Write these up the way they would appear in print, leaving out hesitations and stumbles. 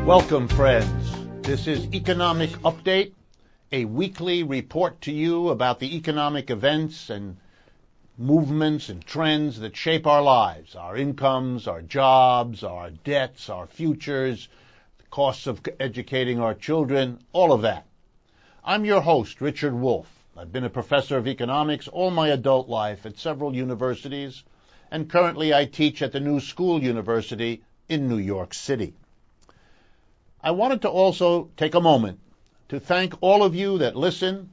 Welcome, friends. This is Economic Update, a weekly report to you about the economic events and movements and trends that shape our lives, our incomes, our jobs, our debts, our futures, the costs of educating our children, all of that. I'm your host, Richard Wolff. I've been a professor of economics all my adult life at several universities, and currently I teach at the New School University in New York City. I wanted to also take a moment to thank all of you that listen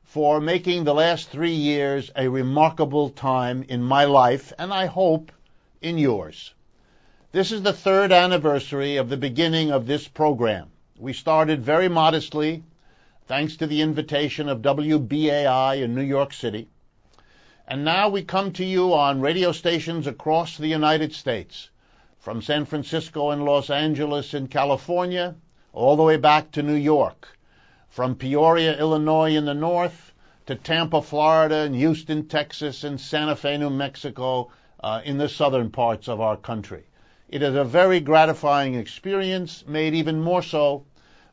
for making the last 3 years a remarkable time in my life, and I hope in yours. This is the 3rd anniversary of the beginning of this program. We started very modestly, thanks to the invitation of WBAI in New York City, and now we come to you on radio stations across the United States, from San Francisco and Los Angeles in California, all the way back to New York, from Peoria, Illinois in the north, to Tampa, Florida, and Houston, Texas, and Santa Fe, New Mexico, in the southern parts of our country. It is a very gratifying experience, made even more so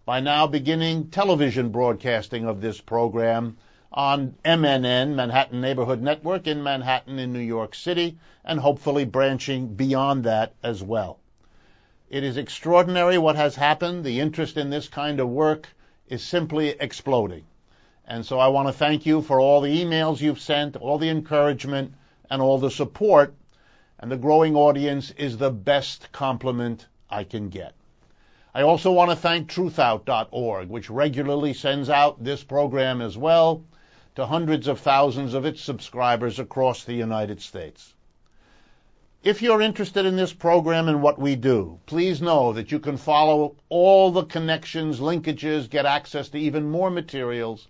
by now beginning television broadcasting of this program on MNN, Manhattan Neighborhood Network, in Manhattan in New York City, and hopefully branching beyond that as well. It is extraordinary what has happened. The interest in this kind of work is simply exploding. And so I want to thank you for all the emails you've sent, all the encouragement, and all the support. And the growing audience is the best compliment I can get. I also want to thank truthout.org, which regularly sends out this program as well to hundreds of thousands of its subscribers across the United States. If you're interested in this program and what we do, please know that you can follow all the connections, linkages, get access to even more materials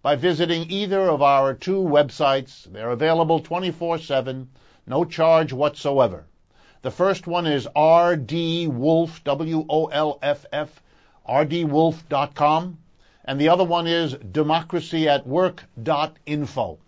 by visiting either of our 2 websites. They're available 24/7, no charge whatsoever. The first one is rdwolff, W-O-L-F-F, rdwolff.com, and the other one is democracyatwork.info.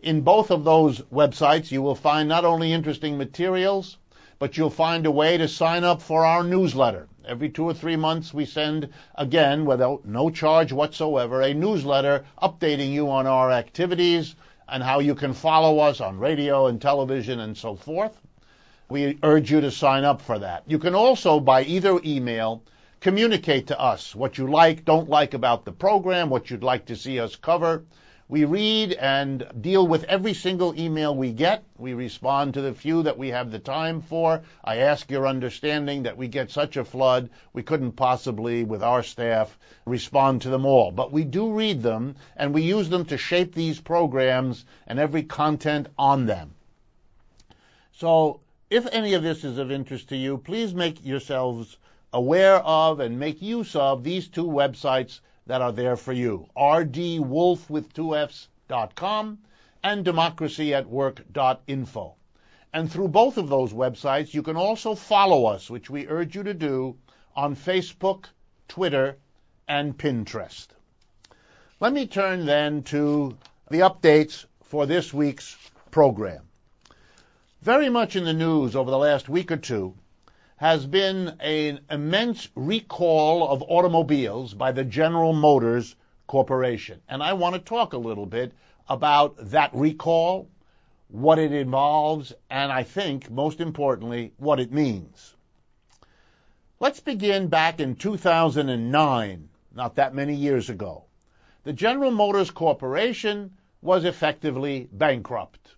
In both of those websites, you will find not only interesting materials, but you'll find a way to sign up for our newsletter. Every 2 or 3 months, we send, again, without no charge whatsoever, a newsletter updating you on our activities and how you can follow us on radio and television and so forth. We urge you to sign up for that. You can also, by either email, communicate to us what you like, don't like about the program, what you'd like to see us cover. We read and deal with every single email we get. We respond to the few that we have the time for. I ask your understanding that we get such a flood, we couldn't possibly, with our staff, respond to them all. But we do read them, and we use them to shape these programs and every content on them. So, if any of this is of interest to you, please make yourselves aware of and make use of these 2 websites that are there for you, rdwolff with 2 Fs.com and democracyatwork.info. And through both of those websites, you can also follow us, which we urge you to do, on Facebook, Twitter, and Pinterest. Let me turn then to the updates for this week's program. Very much in the news over the last week or 2 has been an immense recall of automobiles by the General Motors Corporation. And I want to talk a little bit about that recall, what it involves, and I think, most importantly, what it means. Let's begin back in 2009, not that many years ago. The General Motors Corporation was effectively bankrupt.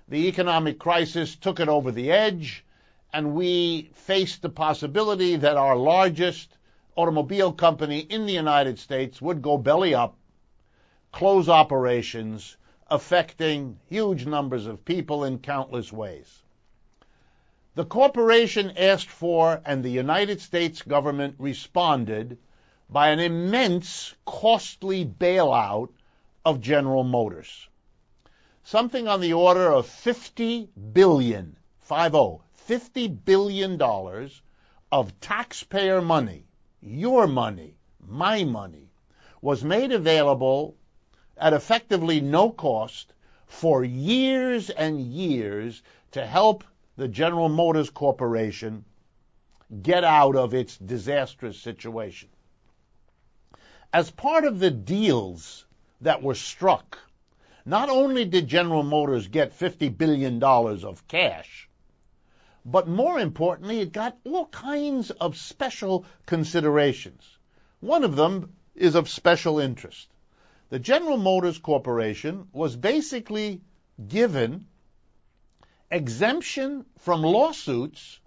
The economic crisis took it over the edge, and we faced the possibility that our largest automobile company in the United States would go belly up, close operations, affecting huge numbers of people in countless ways. The corporation asked for, and the United States government responded, by an immense, costly bailout of General Motors. Something on the order of $50 billion of taxpayer money, your money, my money, was made available at effectively no cost for years and years to help the General Motors Corporation get out of its disastrous situation. As part of the deals that were struck, not only did General Motors get $50 billion of cash, but more importantly, it got all kinds of special considerations. One of them is of special interest. The General Motors Corporation was basically given exemption from lawsuits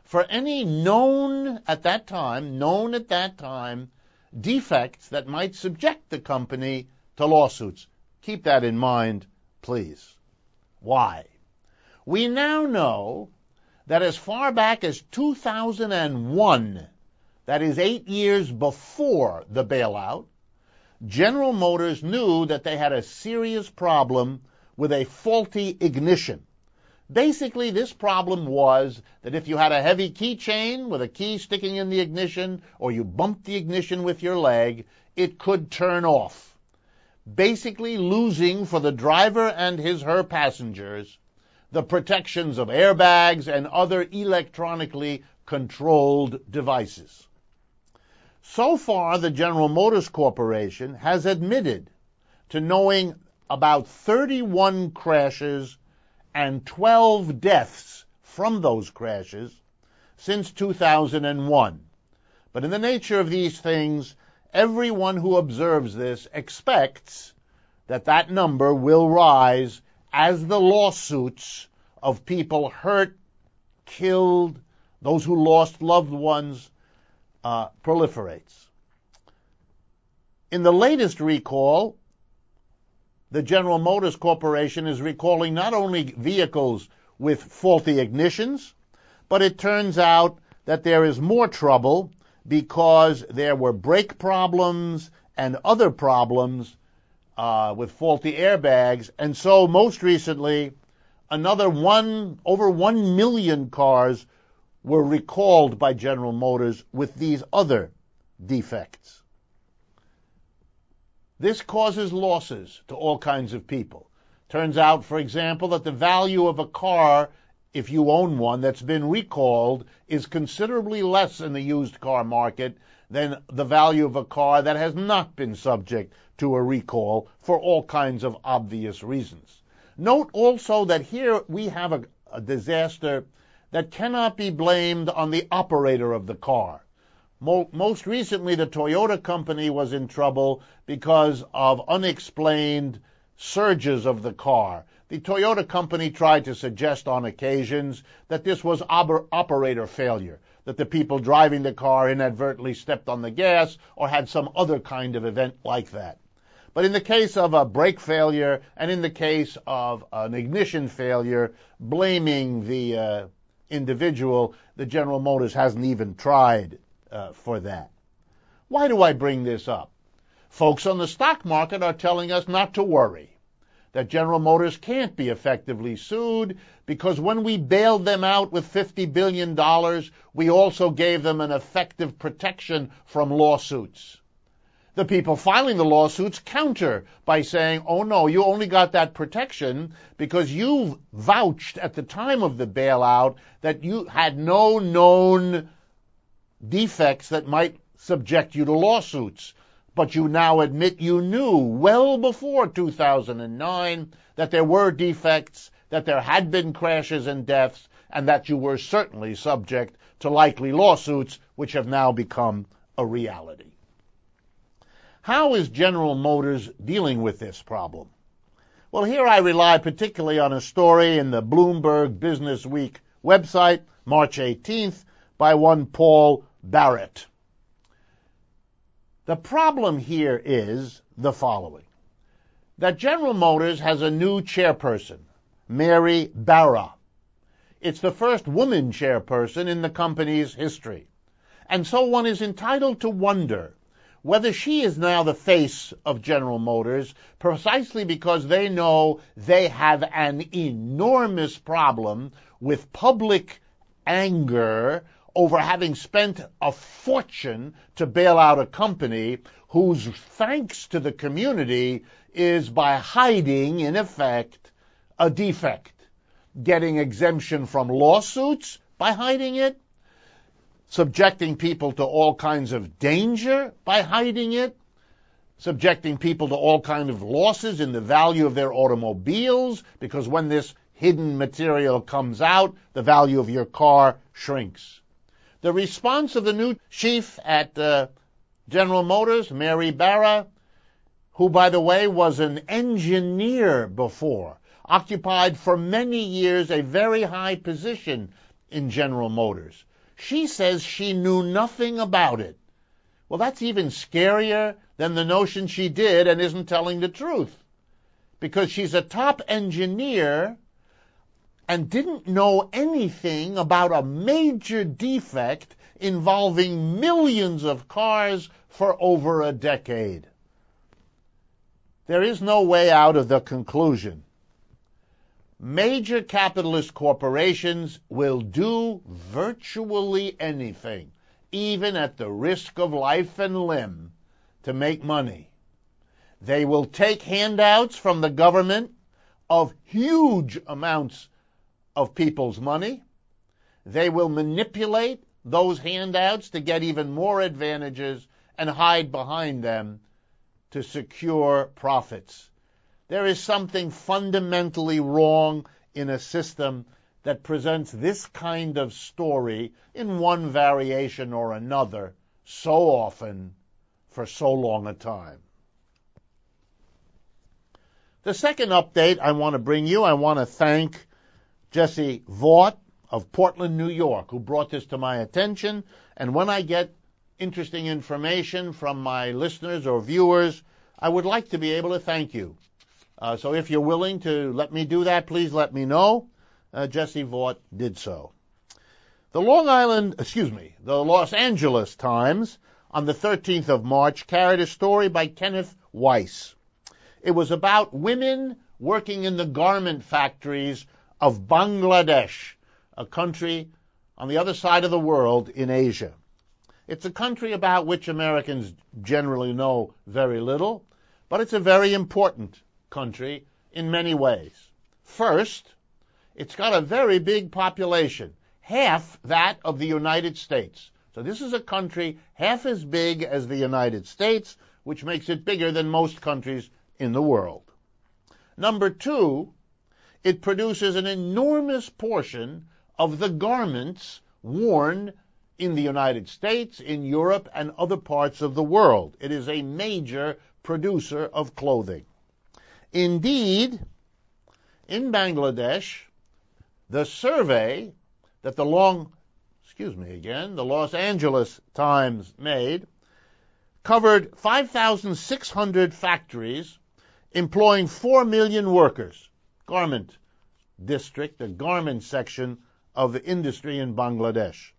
for any known at that time, defects that might subject the company to lawsuits. Keep that in mind, please. Why? We now know that as far back as 2001, that is 8 years before the bailout, General Motors knew that they had a serious problem with a faulty ignition. Basically, this problem was that if you had a heavy keychain with a key sticking in the ignition, or you bumped the ignition with your leg, it could turn off, basically losing for the driver and her passengers the protections of airbags and other electronically controlled devices. So far, the General Motors Corporation has admitted to knowing about 31 crashes and 12 deaths from those crashes since 2001. But in the nature of these things, everyone who observes this expects that that number will rise as the lawsuits of people hurt, killed, those who lost loved ones, proliferates. In the latest recall, the General Motors Corporation is recalling not only vehicles with faulty ignitions, but it turns out that there is more trouble because there were brake problems and other problems with faulty airbags. And so most recently, over 1 million cars were recalled by General Motors with these other defects. This causes losses to all kinds of people. Turns out, for example, that the value of a car, if you own one that's been recalled, is considerably less in the used car market than the value of a car that has not been subject to a recall for all kinds of obvious reasons. Note also that here we have a disaster that cannot be blamed on the operator of the car. Most recently, the Toyota company was in trouble because of unexplained surges of the car. The Toyota company tried to suggest on occasions that this was operator failure, that the people driving the car inadvertently stepped on the gas or had some other kind of event like that. But in the case of a brake failure and in the case of an ignition failure, blaming the individual, the General Motors hasn't even tried for that. Why do I bring this up? Folks on the stock market are telling us not to worry, that General Motors can't be effectively sued because when we bailed them out with $50 billion, we also gave them an effective protection from lawsuits. The people filing the lawsuits counter by saying, oh no, you only got that protection because you vouched at the time of the bailout that you had no known defects that might subject you to lawsuits. But you now admit you knew well before 2009 that there were defects, that there had been crashes and deaths, and that you were certainly subject to likely lawsuits, which have now become a reality. How is General Motors dealing with this problem? Well, here I rely particularly on a story in the Bloomberg Business Week website, March 18th, by one Paul Barrett. The problem here is the following: that General Motors has a new chairperson, Mary Barra. It's the first woman chairperson in the company's history. And so one is entitled to wonder whether she is now the face of General Motors precisely because they know they have an enormous problem with public anger over having spent a fortune to bail out a company whose thanks to the community is by hiding, in effect, a defect, getting exemption from lawsuits by hiding it, subjecting people to all kinds of danger by hiding it, subjecting people to all kinds of losses in the value of their automobiles, because when this hidden material comes out, the value of your car shrinks. The response of the new chief at General Motors, Mary Barra, who, by the way, was an engineer before, occupied for many years a very high position in General Motors. She says she knew nothing about it. Well, that's even scarier than the notion she did and isn't telling the truth, because she's a top engineer and didn't know anything about a major defect involving millions of cars for over a decade. There is no way out of the conclusion. Major capitalist corporations will do virtually anything, even at the risk of life and limb, to make money. They will take handouts from the government of huge amounts of people's money. They will manipulate those handouts to get even more advantages and hide behind them to secure profits. There is something fundamentally wrong in a system that presents this kind of story in one variation or another so often for so long a time. The second update I want to bring you, I want to thank Jesse Vaught of Portland, New York, who brought this to my attention. And when I get interesting information from my listeners or viewers, I would like to be able to thank you. So if you're willing to let me do that, please let me know. Jesse Vaught did so. The Los Angeles Times on the 13th of March carried a story by Kenneth Weiss. It was about women working in the garment factories of Bangladesh, a country on the other side of the world in Asia. It's a country about which Americans generally know very little, but it's a very important country in many ways. First, it's got a very big population, half that of the United States. So this is a country half as big as the United States, which makes it bigger than most countries in the world. Number two, it produces an enormous portion of the garments worn in the United States, in Europe, and other parts of the world. It is a major producer of clothing. Indeed, in Bangladesh, the survey that the Los Angeles Times made covered 5,600 factories employing 4 million workers. Garment district, the garment section of the industry in Bangladesh.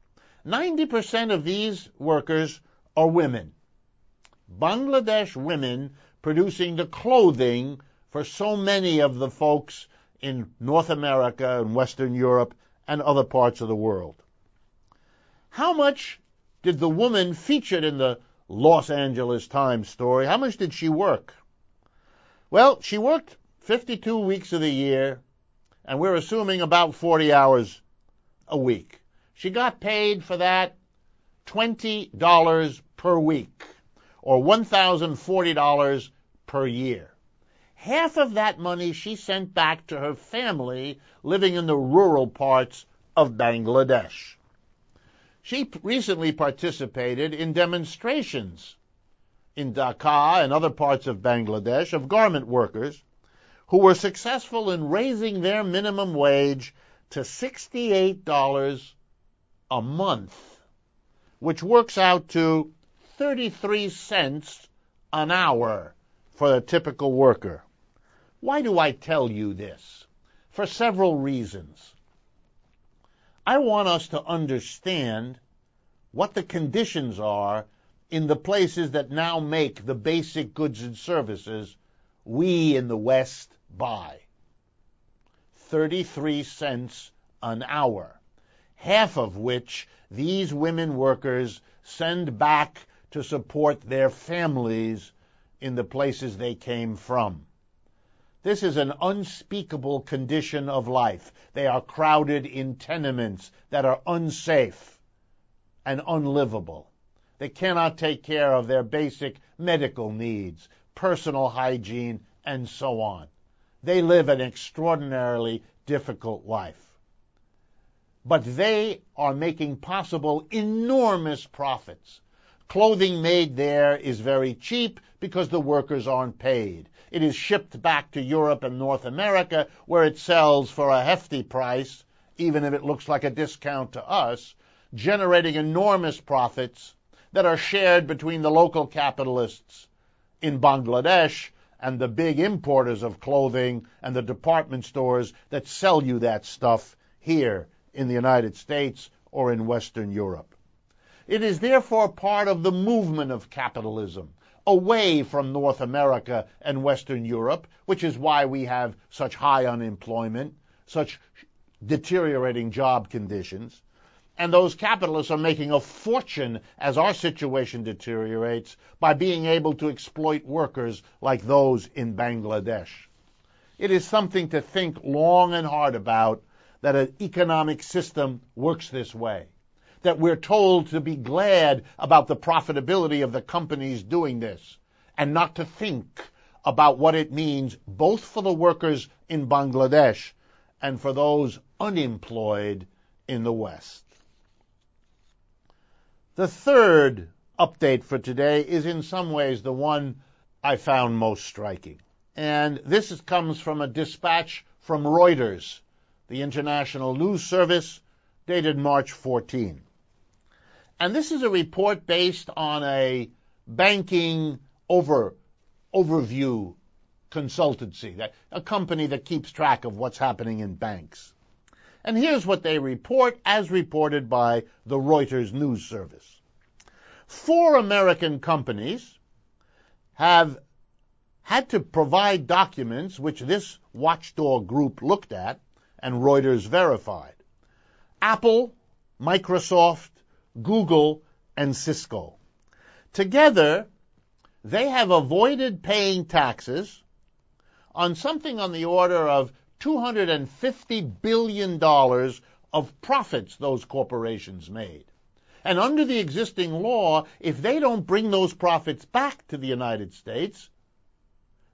90% of these workers are women. Bangladesh women producing the clothing for so many of the folks in North America and Western Europe and other parts of the world. How much did the woman featured in the Los Angeles Times story, how much did she work? Well, she worked 52 weeks of the year, and we're assuming about 40 hours a week. She got paid for that $20 per week, or $1,040 per year. Half of that money she sent back to her family living in the rural parts of Bangladesh. She recently participated in demonstrations in Dhaka and other parts of Bangladesh of garment workers who were successful in raising their minimum wage to $68 a month, which works out to 33 cents an hour for a typical worker. Why do I tell you this? For several reasons. I want us to understand what the conditions are in the places that now make the basic goods and services we in the West buy. 33 cents an hour, half of which these women workers send back to support their families in the places they came from. This is an unspeakable condition of life. They are crowded in tenements that are unsafe and unlivable. They cannot take care of their basic medical needs, personal hygiene, and so on. They live an extraordinarily difficult life. But they are making possible enormous profits. Clothing made there is very cheap because the workers aren't paid. It is shipped back to Europe and North America, where it sells for a hefty price, even if it looks like a discount to us, generating enormous profits that are shared between the local capitalists in Bangladesh and the big importers of clothing and the department stores that sell you that stuff here in the United States or in Western Europe. It is therefore part of the movement of capitalism away from North America and Western Europe, which is why we have such high unemployment, such deteriorating job conditions. And those capitalists are making a fortune as our situation deteriorates by being able to exploit workers like those in Bangladesh. It is something to think long and hard about that an economic system works this way, that we're told to be glad about the profitability of the companies doing this and not to think about what it means both for the workers in Bangladesh and for those unemployed in the West. The third update for today is in some ways the one I found most striking. And this comes from a dispatch from Reuters, the international news service, dated March 14. And this is a report based on a banking overview consultancy, a company that keeps track of what's happening in banks. And here's what they report, as reported by the Reuters news service. 4 American companies have had to provide documents which this watchdog group looked at and Reuters verified. Apple, Microsoft, Google, and Cisco. Together, they have avoided paying taxes on something on the order of $250 billion of profits those corporations made. And under the existing law, if they don't bring those profits back to the United States,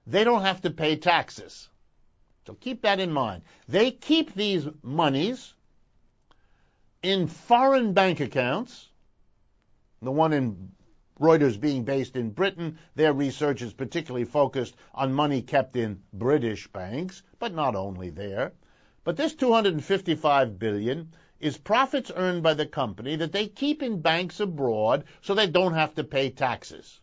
they don't have to pay taxes. So keep that in mind. They keep these monies in foreign bank accounts, the one in Reuters being based in Britain. Their research is particularly focused on money kept in British banks, but not only there. But this $255 billion is profits earned by the company that they keep in banks abroad so they don't have to pay taxes.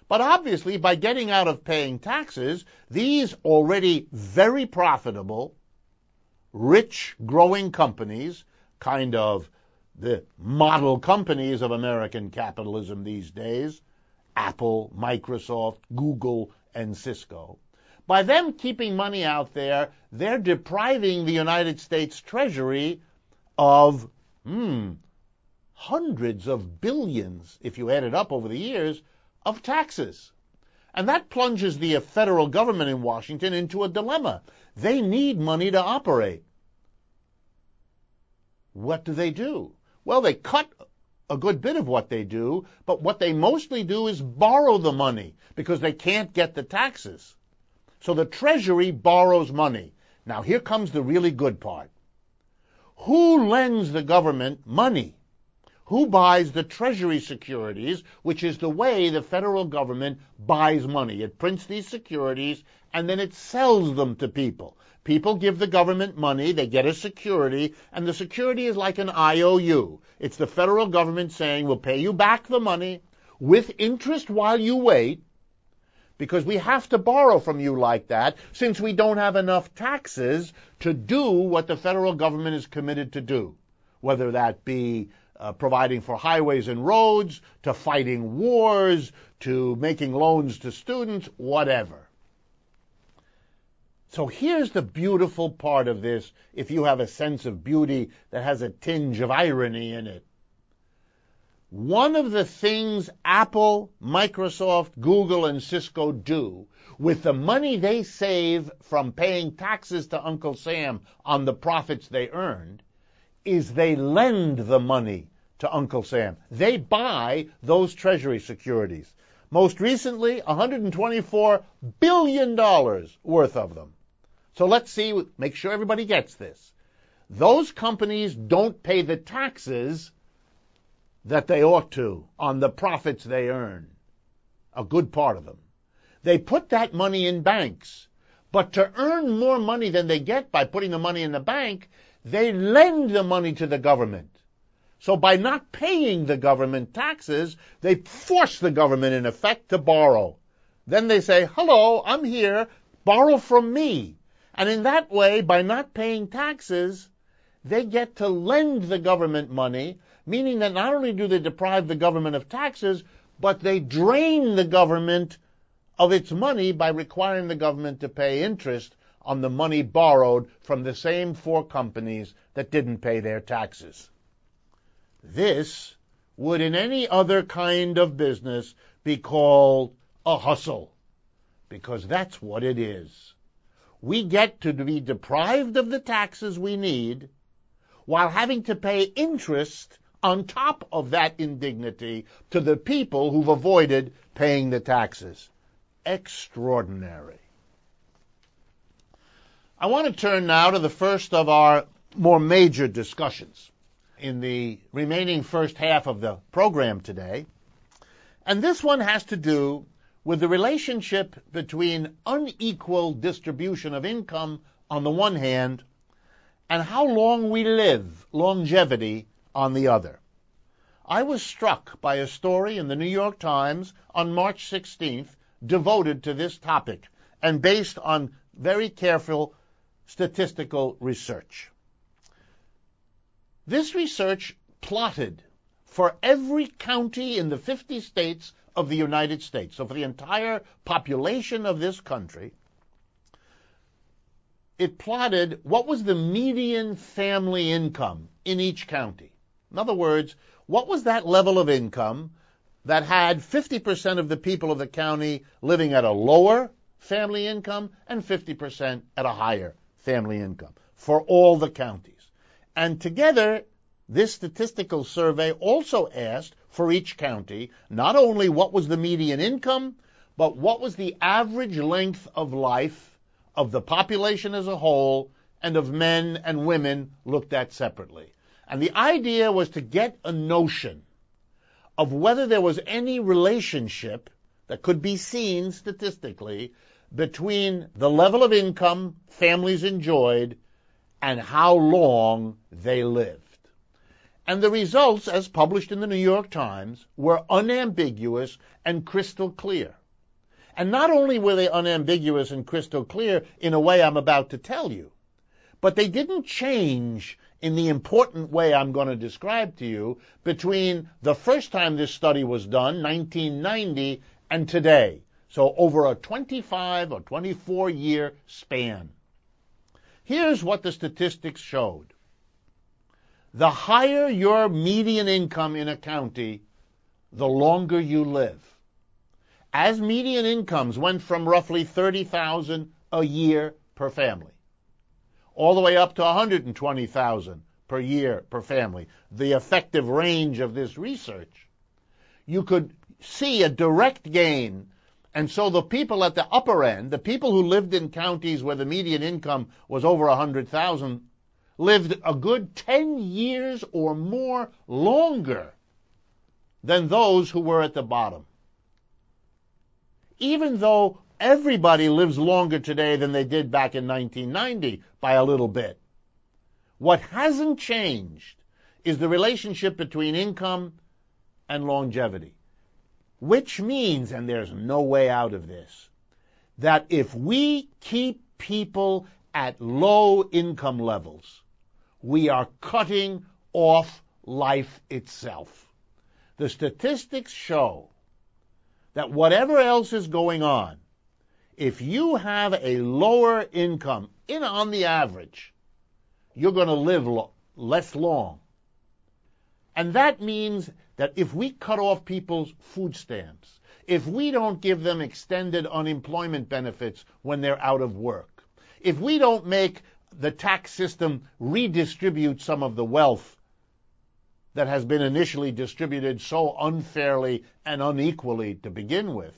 But obviously, by getting out of paying taxes, these already very profitable, rich, growing companies, kind of the model companies of American capitalism these days, Apple, Microsoft, Google, and Cisco, by them keeping money out there, they're depriving the United States Treasury of hundreds of billions, if you add it up over the years, of taxes. And that plunges the federal government in Washington into a dilemma. They need money to operate. What do? Well, they cut a good bit of what they do, but what they mostly do is borrow the money because they can't get the taxes. So the Treasury borrows money. Now, here comes the really good part. Who lends the government money? Who buys the Treasury securities, which is the way the federal government buys money? It prints these securities, and then it sells them to people. People give the government money, they get a security, and the security is like an IOU. It's the federal government saying, we'll pay you back the money with interest while you wait, because we have to borrow from you like that, since we don't have enough taxes to do what the federal government is committed to do, whether that be providing for highways and roads, to fighting wars, to making loans to students, whatever. So here's the beautiful part of this, if you have a sense of beauty that has a tinge of irony in it. One of the things Apple, Microsoft, Google, and Cisco do with the money they save from paying taxes to Uncle Sam on the profits they earned is they lend the money to Uncle Sam. They buy those Treasury securities. Most recently, $124 billion worth of them. So let's see, make sure everybody gets this. Those companies don't pay the taxes that they ought to on the profits they earn, a good part of them. They put that money in banks, but to earn more money than they get by putting the money in the bank, they lend the money to the government. So by not paying the government taxes, they force the government, in effect, to borrow. Then they say, hello, I'm here, borrow from me. And in that way, by not paying taxes, they get to lend the government money, meaning that not only do they deprive the government of taxes, but they drain the government of its money by requiring the government to pay interest on the money borrowed from the same four companies that didn't pay their taxes. This would, in any other kind of business, be called a hustle, because that's what it is. We get to be deprived of the taxes we need while having to pay interest on top of that indignity to the people who've avoided paying the taxes. Extraordinary. I want to turn now to the first of our more major discussions in the remaining first half of the program today. And this one has to do with the relationship between unequal distribution of income on the one hand and how long we live, longevity, on the other. I was struck by a story in the New York Times on March 16th devoted to this topic and based on very careful statistical research. This research plotted for every county in the 50 states of the United States, so for the entire population of this country, it plotted what was the median family income in each county. In other words, what was that level of income that had 50% of the people of the county living at a lower family income and 50% at a higher family income for all the counties. And together, this statistical survey also asked for each county not only what was the median income, but what was the average length of life of the population as a whole and of men and women looked at separately. And the idea was to get a notion of whether there was any relationship that could be seen statistically between the level of income families enjoyed and how long they lived. And the results, as published in the New York Times, were unambiguous and crystal clear. And not only were they unambiguous and crystal clear in a way I'm about to tell you, but they didn't change in the important way I'm going to describe to you between the first time this study was done, 1990, and today. So over a 25 or 24-year span. Here's what the statistics showed. The higher your median income in a county, the longer you live. As median incomes went from roughly $30,000 a year per family, all the way up to $120,000 per year per family, the effective range of this research, you could see a direct gain. And so the people at the upper end, the people who lived in counties where the median income was over $100,000, lived a good 10 years or more longer than those who were at the bottom. Even though everybody lives longer today than they did back in 1990 by a little bit, what hasn't changed is the relationship between income and longevity. Which means, and there's no way out of this, that if we keep people at low income levels, we are cutting off life itself. The statistics show that whatever else is going on, if you have a lower income, on the average, you're going to live less long. And that means that if we cut off people's food stamps, if we don't give them extended unemployment benefits when they're out of work, if we don't make the tax system redistribute some of the wealth that has been initially distributed so unfairly and unequally to begin with.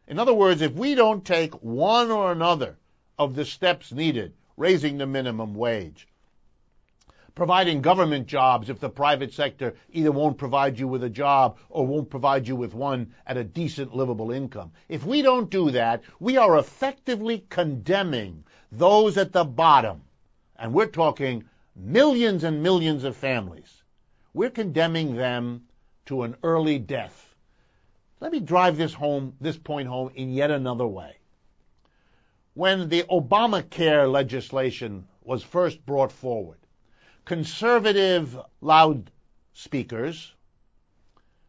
In other words, if we don't take one or another of the steps needed, raising the minimum wage, providing government jobs if the private sector either won't provide you with a job or won't provide you with one at a decent livable income. If we don't do that, we are effectively condemning those at the bottom, and we're talking millions and millions of families. We're condemning them to an early death. Let me drive this point home in yet another way. When the Obamacare legislation was first brought forward, conservative loudspeakers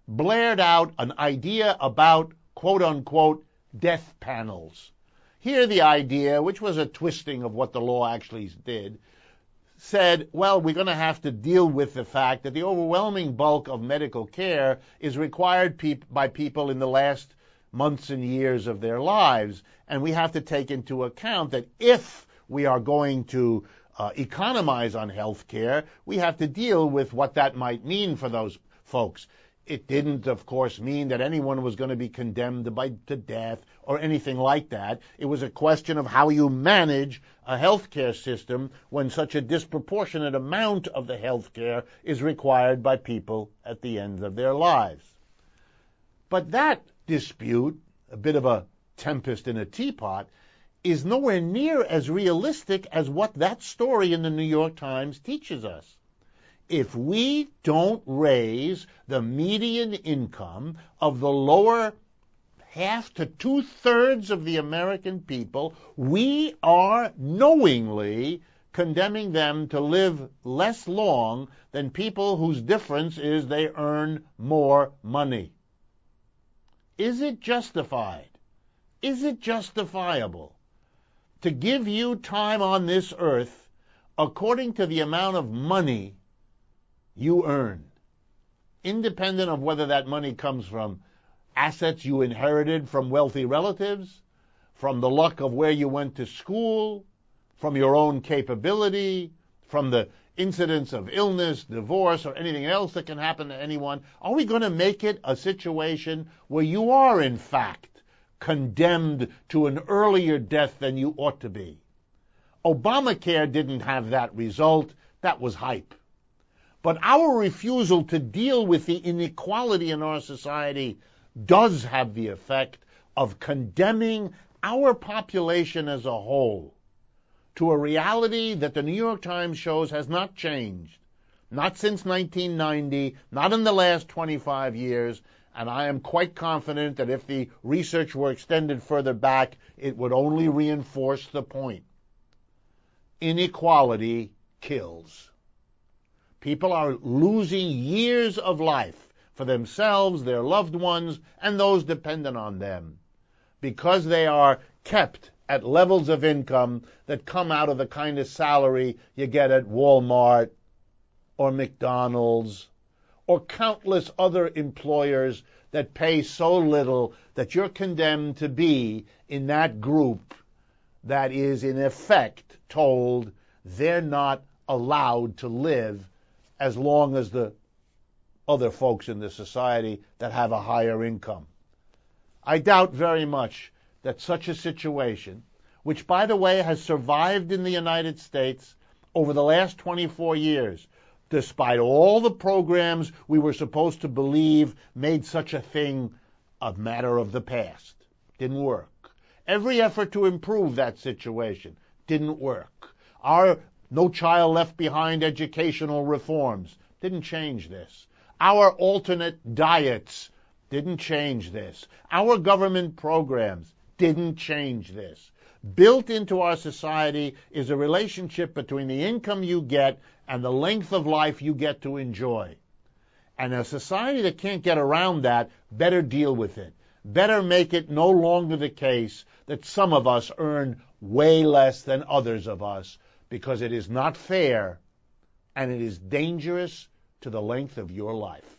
blared out an idea about, quote-unquote, death panels. Here the idea, which was a twisting of what the law actually did, said, well, we're going to have to deal with the fact that the overwhelming bulk of medical care is required by people in the last months and years of their lives, and we have to take into account that if we are going to economize on health care, we have to deal with what that might mean for those folks. It didn't, of course, mean that anyone was going to be condemned to death or anything like that. It was a question of how you manage a health care system when such a disproportionate amount of the health care is required by people at the end of their lives. But that dispute, a bit of a tempest in a teapot, is nowhere near as realistic as what that story in the New York Times teaches us. If we don't raise the median income of the lower half to two-thirds of the American people, we are knowingly condemning them to live less long than people whose difference is they earn more money. Is it justified? Is it justifiable to give you time on this earth according to the amount of money you earn, independent of whether that money comes from assets you inherited from wealthy relatives, from the luck of where you went to school, from your own capability, from the incidence of illness, divorce, or anything else that can happen to anyone? Are we going to make it a situation where you are, in fact, condemned to an earlier death than you ought to be? Obamacare didn't have that result. That was hype. But our refusal to deal with the inequality in our society does have the effect of condemning our population as a whole to a reality that the New York Times shows has not changed, not since 1990, not in the last 25 years, and I am quite confident that if the research were extended further back, it would only reinforce the point. Inequality kills. People are losing years of life for themselves, their loved ones, and those dependent on them because they are kept at levels of income that come out of the kind of salary you get at Walmart or McDonald's or countless other employers that pay so little that you're condemned to be in that group that is in effect told they're not allowed to live as long as the other folks in the society that have a higher income. I doubt very much that such a situation, which, by the way, has survived in the United States over the last 24 years, despite all the programs we were supposed to believe made such a thing a matter of the past. Didn't work. Every effort to improve that situation didn't work. Our No Child Left Behind educational reforms didn't change this. Our alternate diets didn't change this. Our government programs didn't change this. Built into our society is a relationship between the income you get and the length of life you get to enjoy. And a society that can't get around that better deal with it. Better make it no longer the case that some of us earn way less than others of us, because it is not fair and it is dangerous to the length of your life.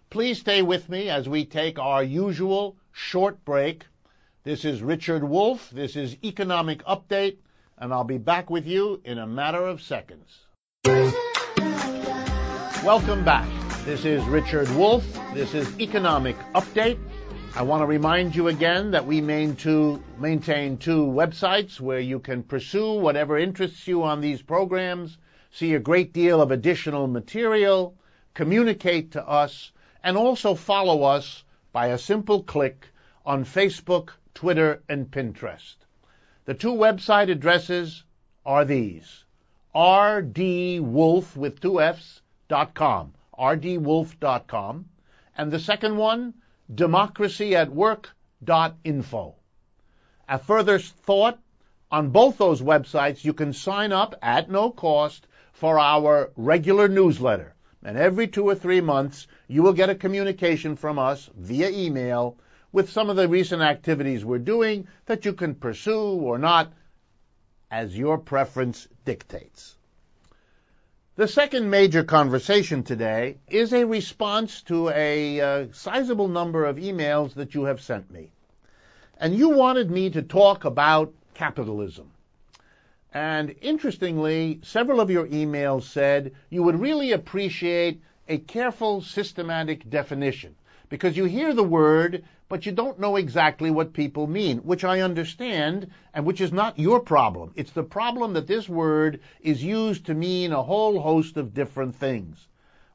Please stay with me as we take our usual short break. This is Richard Wolff. This is Economic Update, and I'll be back with you in a matter of seconds. Welcome back. This is Richard Wolff. This is Economic Update. I want to remind you again that we maintain two websites where you can pursue whatever interests you on these programs, see a great deal of additional material, communicate to us, and also follow us by a simple click on Facebook, Twitter, and Pinterest. The two website addresses are these: rdwolff with two F's.com, rdwolff.com, and the second one, democracyatwork.info. A further thought, on both those websites you can sign up at no cost for our regular newsletter. And every 2 or 3 months you will get a communication from us via email with some of the recent activities we're doing that you can pursue or not as your preference dictates. The second major conversation today is a response to a sizable number of emails that you have sent me. And you wanted me to talk about capitalism. And interestingly, several of your emails said you would really appreciate a careful, systematic definition, because you hear the word, but you don't know exactly what people mean, which I understand, and which is not your problem. It's the problem that this word is used to mean a whole host of different things.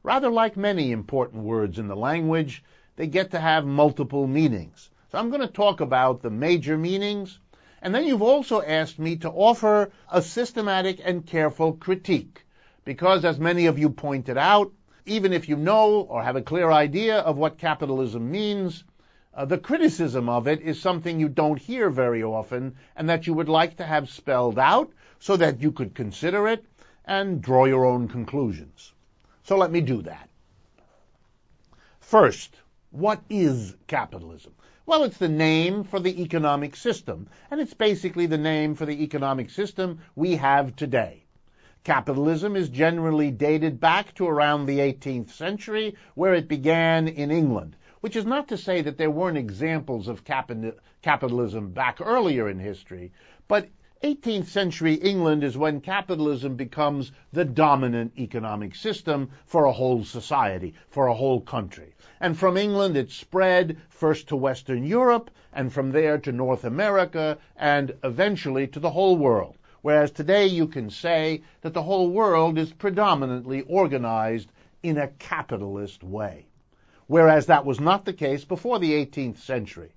Rather like many important words in the language, they get to have multiple meanings. So I'm going to talk about the major meanings, and then you've also asked me to offer a systematic and careful critique, because as many of you pointed out, even if you know or have a clear idea of what capitalism means, the criticism of it is something you don't hear very often and that you would like to have spelled out so that you could consider it and draw your own conclusions. So let me do that. First, what is capitalism? Well, it's the name for the economic system, and it's basically the name for the economic system we have today. Capitalism is generally dated back to around the 18th century, where it began in England, which is not to say that there weren't examples of capitalism back earlier in history, but 18th century England is when capitalism becomes the dominant economic system for a whole society, for a whole country. And from England it spread first to Western Europe, and from there to North America, and eventually to the whole world. Whereas today you can say that the whole world is predominantly organized in a capitalist way. Whereas that was not the case before the 18th century.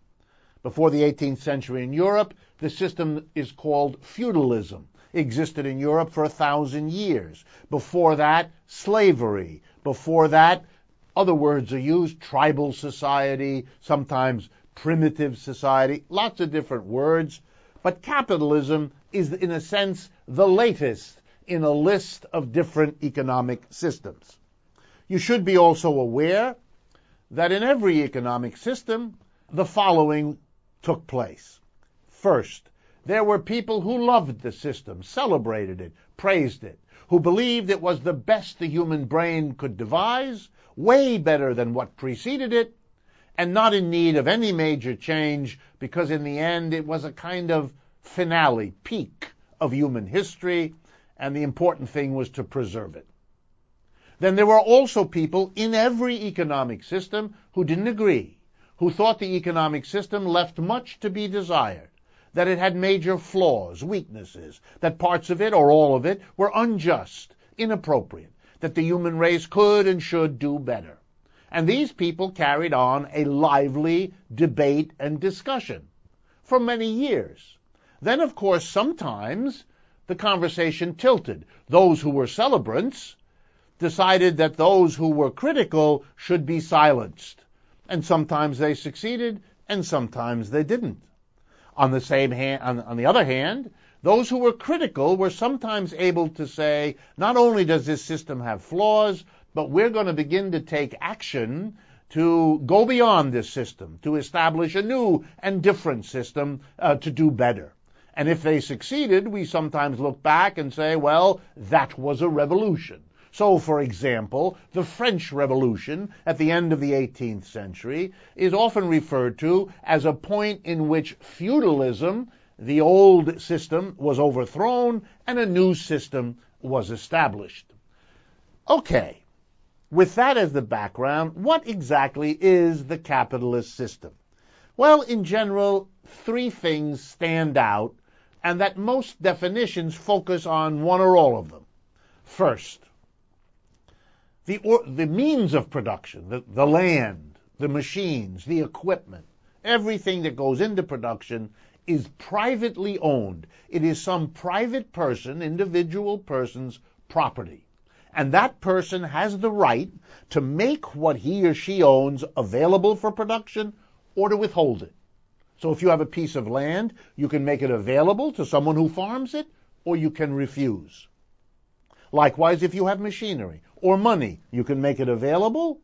Before the 18th century in Europe, the system is called feudalism. It existed in Europe for 1,000 years. Before that, slavery. Before that, other words are used, tribal society, sometimes primitive society, lots of different words. But capitalism is, in a sense, the latest in a list of different economic systems. You should be also aware that in every economic system, the following took place. First, there were people who loved the system, celebrated it, praised it, who believed it was the best the human brain could devise, way better than what preceded it, and not in need of any major change, because in the end it was a kind of finale, peak of human history, and the important thing was to preserve it. Then there were also people in every economic system who didn't agree, who thought the economic system left much to be desired, that it had major flaws, weaknesses, that parts of it or all of it were unjust, inappropriate, that the human race could and should do better. And these people carried on a lively debate and discussion for many years. Then, of course, sometimes the conversation tilted. Those who were celebrants decided that those who were critical should be silenced. And sometimes they succeeded, and sometimes they didn't. On the other hand, those who were critical were sometimes able to say, not only does this system have flaws, but we're going to begin to take action to go beyond this system, to establish a new and different system to do better. And if they succeeded, we sometimes look back and say, well, that was a revolution. So, for example, the French Revolution at the end of the 18th century is often referred to as a point in which feudalism, the old system, was overthrown and a new system was established. Okay, with that as the background, what exactly is the capitalist system? Well, in general, three things stand out, and that most definitions focus on one or all of them. First, the means of production, the land, the machines, the equipment, everything that goes into production is privately owned. It is some private person, individual person's property. And that person has the right to make what he or she owns available for production or to withhold it. So if you have a piece of land, you can make it available to someone who farms it, or you can refuse. Likewise, if you have machinery or money, you can make it available.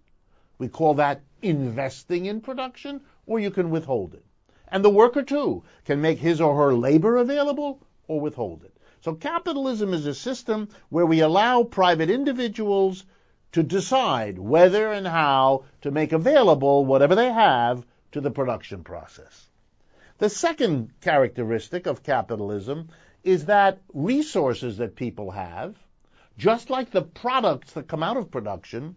We call that investing in production, or you can withhold it. And the worker, too, can make his or her labor available or withhold it. So capitalism is a system where we allow private individuals to decide whether and how to make available whatever they have to the production process. The second characteristic of capitalism is that resources that people have, just like the products that come out of production,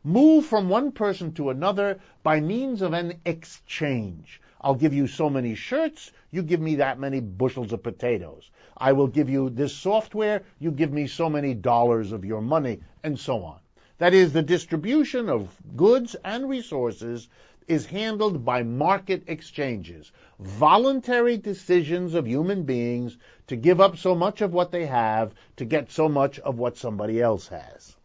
move from one person to another by means of an exchange. I'll give you so many shirts, you give me that many bushels of potatoes. I will give you this software, you give me so many dollars of your money, and so on. That is, the distribution of goods and resources is handled by market exchanges, voluntary decisions of human beings to give up so much of what they have to get so much of what somebody else has.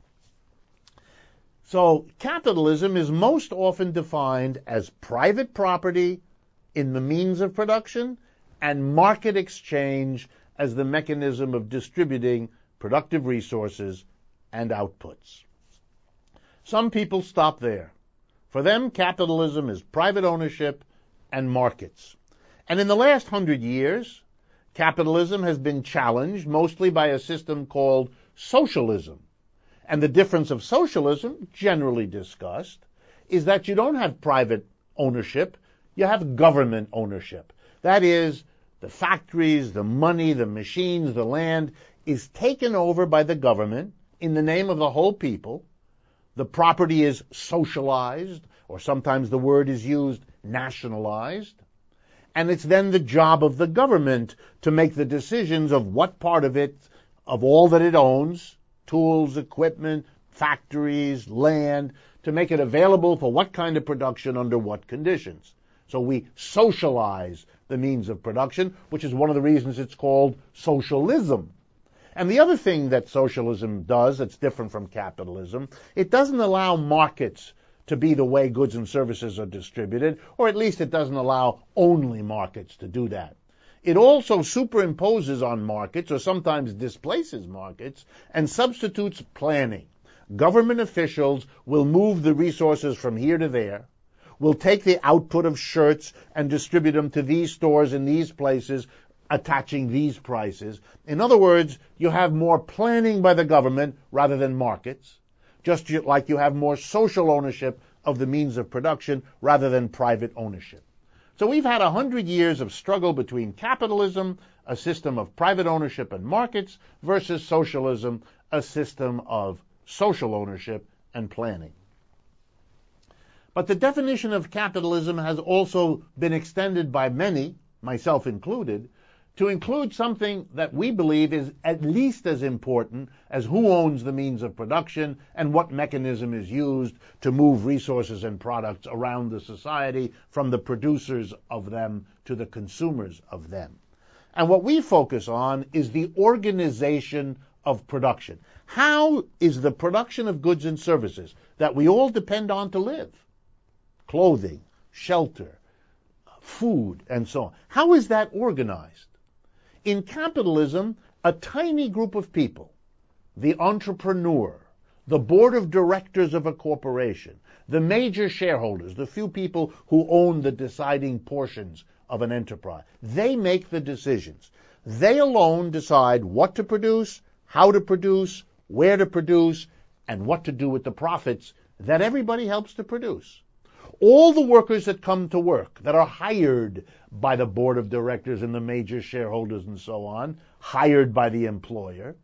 So capitalism is most often defined as private property in the means of production and market exchange as the mechanism of distributing productive resources and outputs. Some people stop there. For them, capitalism is private ownership and markets. And in the last 100 years, capitalism has been challenged mostly by a system called socialism. And the difference of socialism, generally discussed, is that you don't have private ownership, you have government ownership. That is, the factories, the money, the machines, the land is taken over by the government in the name of the whole people. The property is socialized, or sometimes the word is used, nationalized. And it's then the job of the government to make the decisions of what part of it, of all that it owns, tools, equipment, factories, land, to make it available for what kind of production under what conditions. So we socialize the means of production, which is one of the reasons it's called socialism. And the other thing that socialism does that's different from capitalism, it doesn't allow markets to be the way goods and services are distributed, or at least it doesn't allow only markets to do that. It also superimposes on markets, or sometimes displaces markets, and substitutes planning. Government officials will move the resources from here to there, will take the output of shirts and distribute them to these stores in these places, attaching these prices. In other words, you have more planning by the government rather than markets, just like you have more social ownership of the means of production rather than private ownership. So we've had 100 years of struggle between capitalism, a system of private ownership and markets, versus socialism, a system of social ownership and planning. But the definition of capitalism has also been extended by many, myself included, to include something that we believe is at least as important as who owns the means of production and what mechanism is used to move resources and products around the society from the producers of them to the consumers of them. And what we focus on is the organization of production. How is the production of goods and services that we all depend on to live, clothing, shelter, food, and so on, how is that organized? In capitalism, a tiny group of people, the entrepreneur, the board of directors of a corporation, the major shareholders, the few people who own the deciding portions of an enterprise, they make the decisions. They alone decide what to produce, how to produce, where to produce, and what to do with the profits that everybody helps to produce. All the workers that come to work, that are hired by the board of directors and the major shareholders and so on, hired by the employer.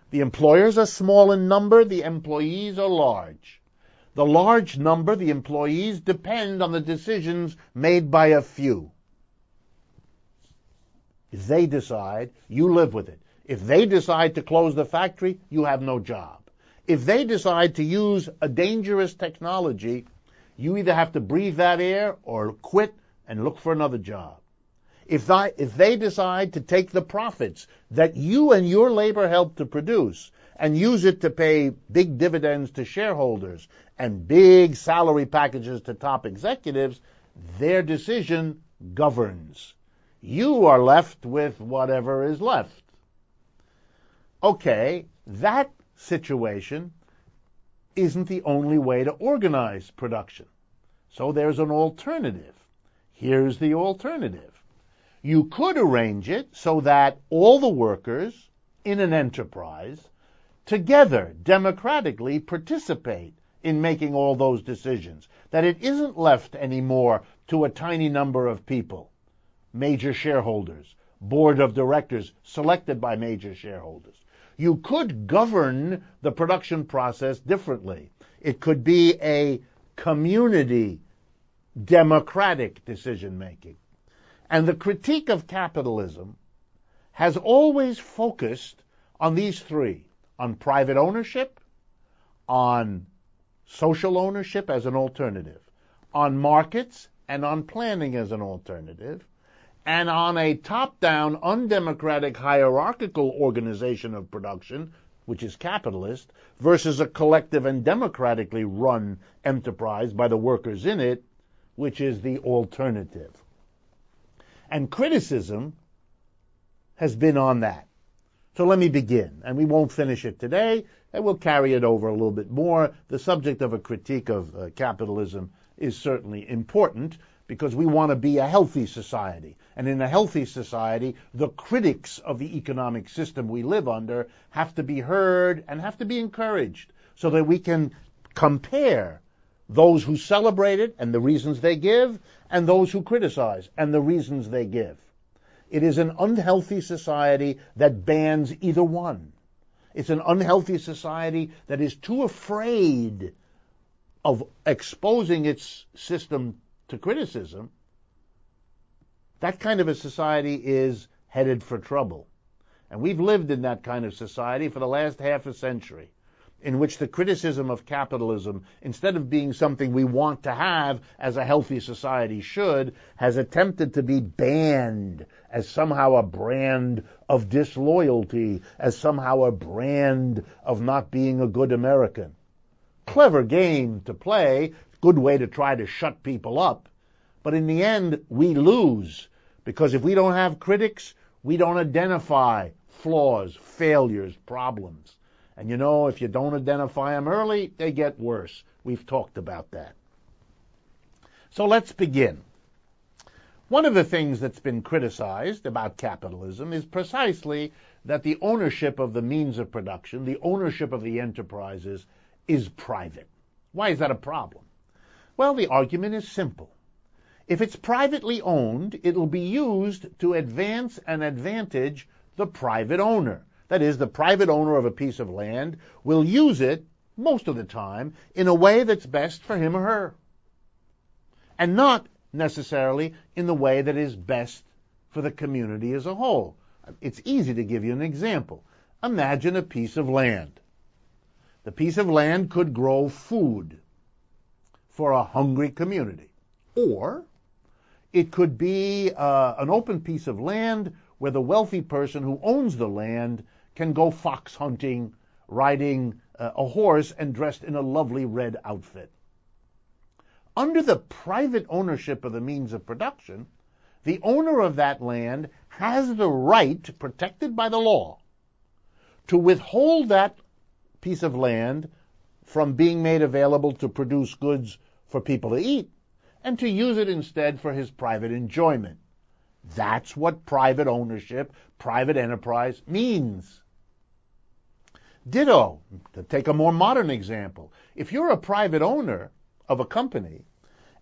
The employers are small in number, the employees are large. The large number, the employees, depend on the decisions made by a few. If they decide, you live with it. If they decide to close the factory, you have no job. If they decide to use a dangerous technology, you either have to breathe that air or quit and look for another job. If they decide to take the profits that you and your labor helped to produce and use it to pay big dividends to shareholders and big salary packages to top executives, their decision governs. You are left with whatever is left. Okay, that situation isn't the only way to organize production. So there's an alternative. Here's the alternative. You could arrange it so that all the workers in an enterprise together democratically participate in making all those decisions, that it isn't left anymore to a tiny number of people, major shareholders, board of directors selected by major shareholders. You could govern the production process differently. It could be a community, democratic decision-making. And the critique of capitalism has always focused on these three: on private ownership, on social ownership as an alternative, on markets and on planning as an alternative, and on a top-down, undemocratic, hierarchical organization of production, which is capitalist, versus a collective and democratically run enterprise by the workers in it, which is the alternative. And criticism has been on that. So let me begin, and we won't finish it today, and we'll carry it over a little bit more. The subject of a critique of capitalism is certainly important because we want to be a healthy society. And in a healthy society, the critics of the economic system we live under have to be heard and have to be encouraged so that we can compare those who celebrate it and the reasons they give, and those who criticize and the reasons they give. It is an unhealthy society that bans either one. It's an unhealthy society that is too afraid of exposing its system to criticism. That kind of a society is headed for trouble. And we've lived in that kind of society for the last half a century, in which the criticism of capitalism, instead of being something we want to have as a healthy society should, has attempted to be banned as somehow a brand of disloyalty, as somehow a brand of not being a good American. Clever game to play, good way to try to shut people up, but in the end we lose, because if we don't have critics, we don't identify flaws, failures, problems. And you know, if you don't identify them early, they get worse. We've talked about that. So let's begin. One of the things that's been criticized about capitalism is precisely that the ownership of the means of production, the ownership of the enterprises, is private. Why is that a problem? Well, the argument is simple. If it's privately owned, it'll be used to advance and advantage the private owner. That is, the private owner of a piece of land will use it, most of the time, in a way that's best for him or her, and not necessarily in the way that is best for the community as a whole. It's easy to give you an example. Imagine a piece of land. The piece of land could grow food for a hungry community, or it could be an open piece of land where the wealthy person who owns the land can go fox hunting, riding a horse and dressed in a lovely red outfit. Under the private ownership of the means of production, the owner of that land has the right, protected by the law, to withhold that piece of land from being made available to produce goods for people to eat, and to use it instead for his private enjoyment. That's what private ownership, private enterprise means. Ditto, to take a more modern example, if you're a private owner of a company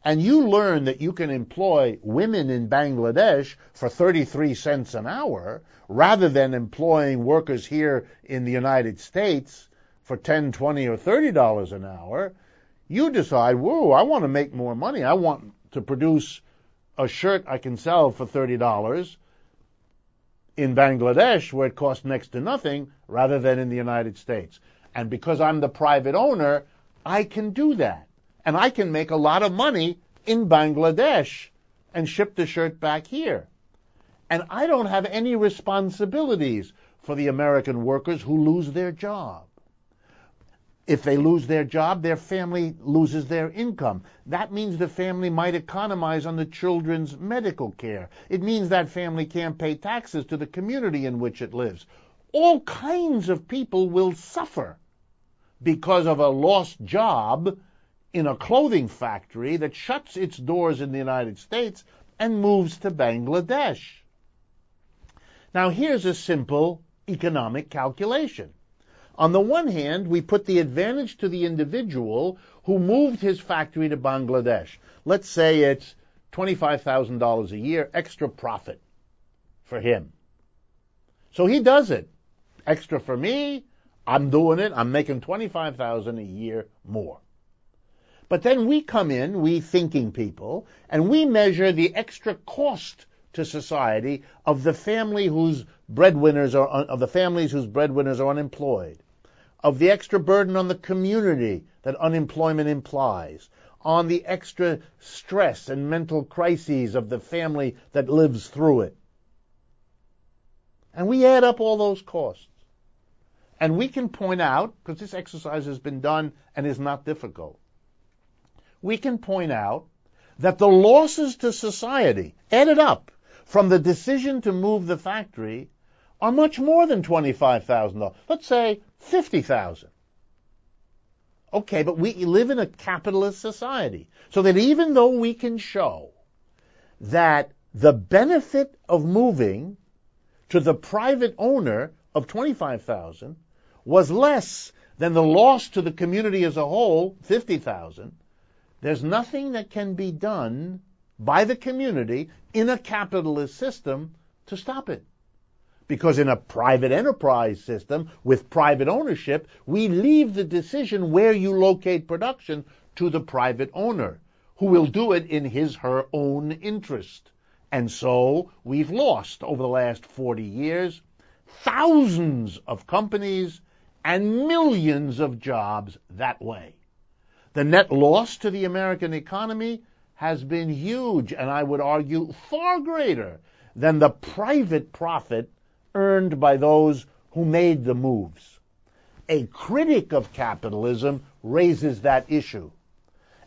and you learn that you can employ women in Bangladesh for 33 cents an hour rather than employing workers here in the United States for $10, $20, or $30 an hour, You decide, whoa, I want to make more money. I want to produce a shirt I can sell for $30 in Bangladesh, where it costs next to nothing, rather than in the United States. And because I'm the private owner, I can do that. And I can make a lot of money in Bangladesh and ship the shirt back here. And I don't have any responsibilities for the American workers who lose their job. If they lose their job, their family loses their income. That means the family might economize on the children's medical care. It means that family can't pay taxes to the community in which it lives. All kinds of people will suffer because of a lost job in a clothing factory that shuts its doors in the United States and moves to Bangladesh. Now, here's a simple economic calculation. On the one hand, we put the advantage to the individual who moved his factory to Bangladesh. Let's say it's $25,000 a year extra profit for him. So he does it. Extra for me, I'm doing it, I'm making $25,000 a year more. But then we come in, we thinking people, and we measure the extra cost to society of the family whose breadwinners are of the families whose breadwinners are unemployed, of the extra burden on the community that unemployment implies, on the extra stress and mental crises of the family that lives through it. And we add up all those costs. And we can point out, because this exercise has been done and is not difficult, we can point out that the losses to society added up from the decision to move the factory are much more than $25,000. Let's say $50,000. Okay, but we live in a capitalist society, so that even though we can show that the benefit of moving to the private owner of $25,000 was less than the loss to the community as a whole, $50,000, there's nothing that can be done by the community in a capitalist system to stop it. Because in a private enterprise system with private ownership, we leave the decision where you locate production to the private owner, who will do it in his/her own interest. And so we've lost, over the last 40 years, thousands of companies and millions of jobs that way. The net loss to the American economy has been huge, and I would argue far greater than the private profit earned by those who made the moves. A critic of capitalism raises that issue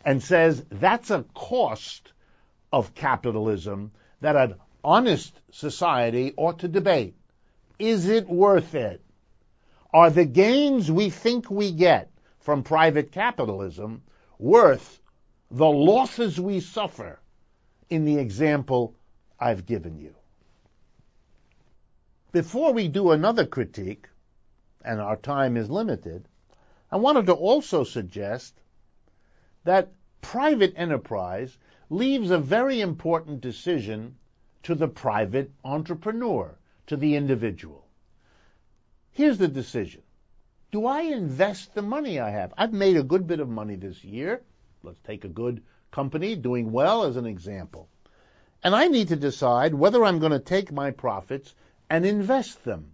and says that's a cost of capitalism that an honest society ought to debate. Is it worth it? Are the gains we think we get from private capitalism worth the losses we suffer in the example I've given you? Before we do another critique, and our time is limited, I wanted to also suggest that private enterprise leaves a very important decision to the private entrepreneur, to the individual. Here's the decision. Do I invest the money I have? I've made a good bit of money this year. Let's take a good company doing well as an example. And I need to decide whether I'm going to take my profits and invest them,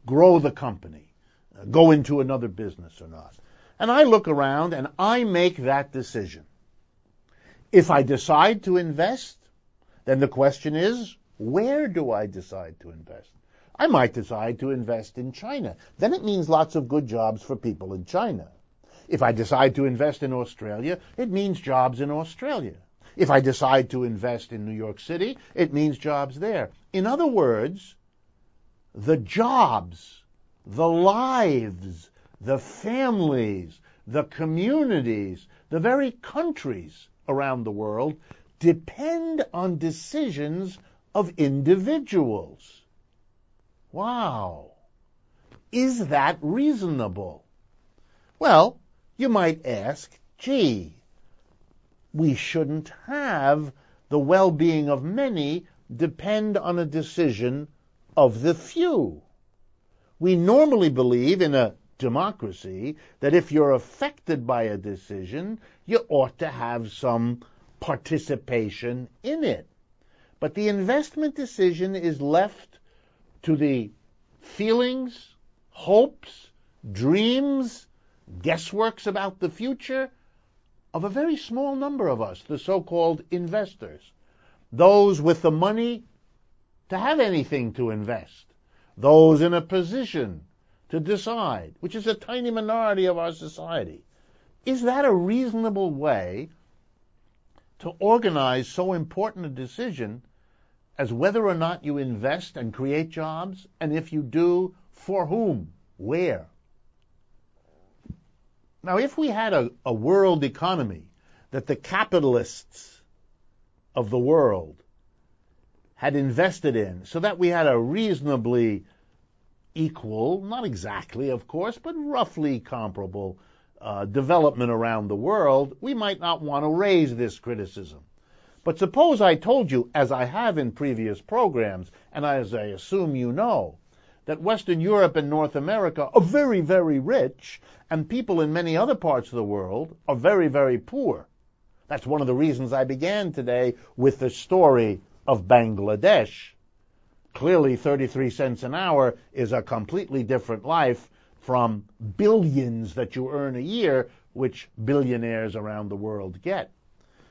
grow the company, go into another business or not. And I look around and I make that decision. If I decide to invest, then the question is, where do I decide to invest? I might decide to invest in China. Then it means lots of good jobs for people in China. If I decide to invest in Australia, it means jobs in Australia. If I decide to invest in New York City, it means jobs there. In other words, the jobs, the lives, the families, the communities, the very countries around the world depend on decisions of individuals. Wow. Is that reasonable? Well, you might ask, gee, we shouldn't have the well-being of many depend on a decision of the few. We normally believe in a democracy that if you're affected by a decision, you ought to have some participation in it. But the investment decision is left to the feelings, hopes, dreams, guessworks about the future of a very small number of us, the so-called investors, those with the money to have anything to invest, those in a position to decide, which is a tiny minority of our society. Is that a reasonable way to organize so important a decision as whether or not you invest and create jobs, and if you do, for whom, where? Now, if we had a world economy that the capitalists of the world had invested in so that we had a reasonably equal, not exactly, of course, but roughly comparable development around the world, we might not want to raise this criticism. But suppose I told you, as I have in previous programs, and as I assume you know, that Western Europe and North America are very, very rich, and people in many other parts of the world are very, very poor. That's one of the reasons I began today with the story of Bangladesh. Clearly, 33 cents an hour is a completely different life from billions that you earn a year, which billionaires around the world get.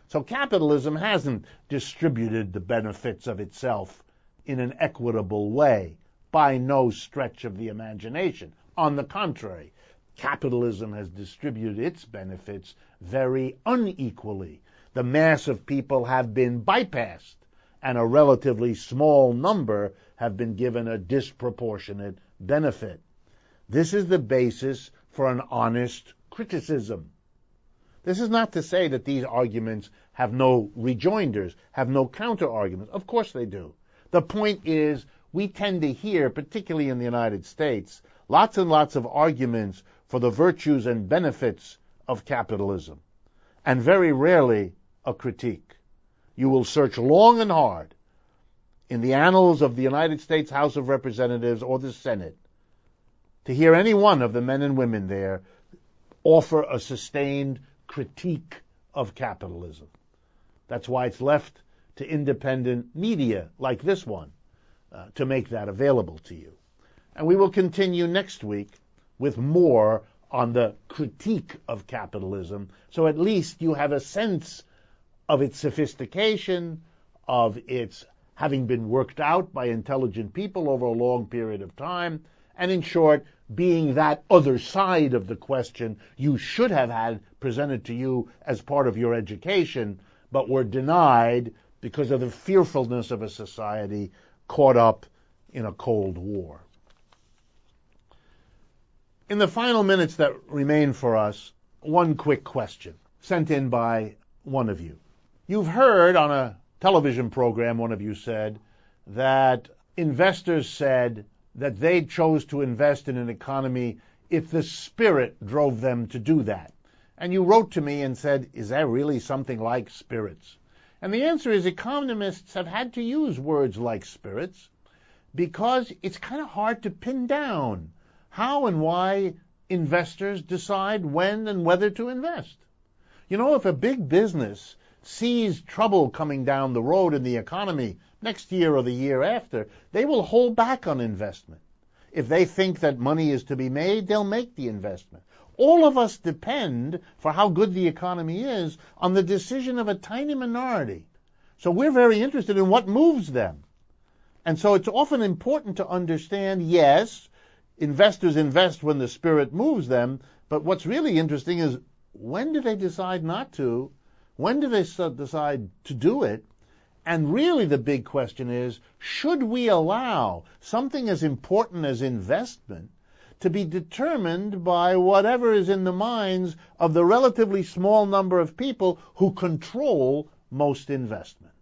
So capitalism hasn't distributed the benefits of itself in an equitable way, by no stretch of the imagination. On the contrary, capitalism has distributed its benefits very unequally. The mass of people have been bypassed, and a relatively small number have been given a disproportionate benefit. This is the basis for an honest criticism. This is not to say that these arguments have no rejoinders, have no counter-arguments. Of course they do. The point is, we tend to hear, particularly in the United States, lots and lots of arguments for the virtues and benefits of capitalism, and very rarely a critique. You will search long and hard in the annals of the United States House of Representatives or the Senate to hear any one of the men and women there offer a sustained critique of capitalism. That's why it's left to independent media like this one to make that available to you. And we will continue next week with more on the critique of capitalism, so at least you have a sense of its sophistication, of its having been worked out by intelligent people over a long period of time, and in short, being that other side of the question you should have had presented to you as part of your education, but were denied because of the fearfulness of a society caught up in a Cold War. In the final minutes that remain for us, one quick question sent in by one of you. You've heard on a television program, one of you said, that investors said that they chose to invest in an economy if the spirit drove them to do that. And you wrote to me and said, is that really something like spirits? And the answer is economists have had to use words like spirits because it's kind of hard to pin down how and why investors decide when and whether to invest. You know, if a big business sees trouble coming down the road in the economy next year or the year after, they will hold back on investment. If they think that money is to be made, they'll make the investment. All of us depend, for how good the economy is, on the decision of a tiny minority. So we're very interested in what moves them. And so it's often important to understand, yes, investors invest when the spirit moves them, but what's really interesting is when do they decide not to? When do they decide to do it? And really the big question is, should we allow something as important as investment to be determined by whatever is in the minds of the relatively small number of people who control most investment?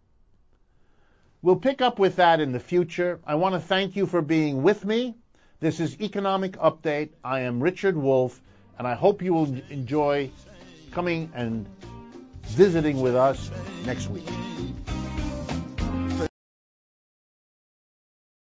We'll pick up with that in the future. I want to thank you for being with me. This is Economic Update. I am Richard Wolff, and I hope you will enjoy coming and visiting with us next week.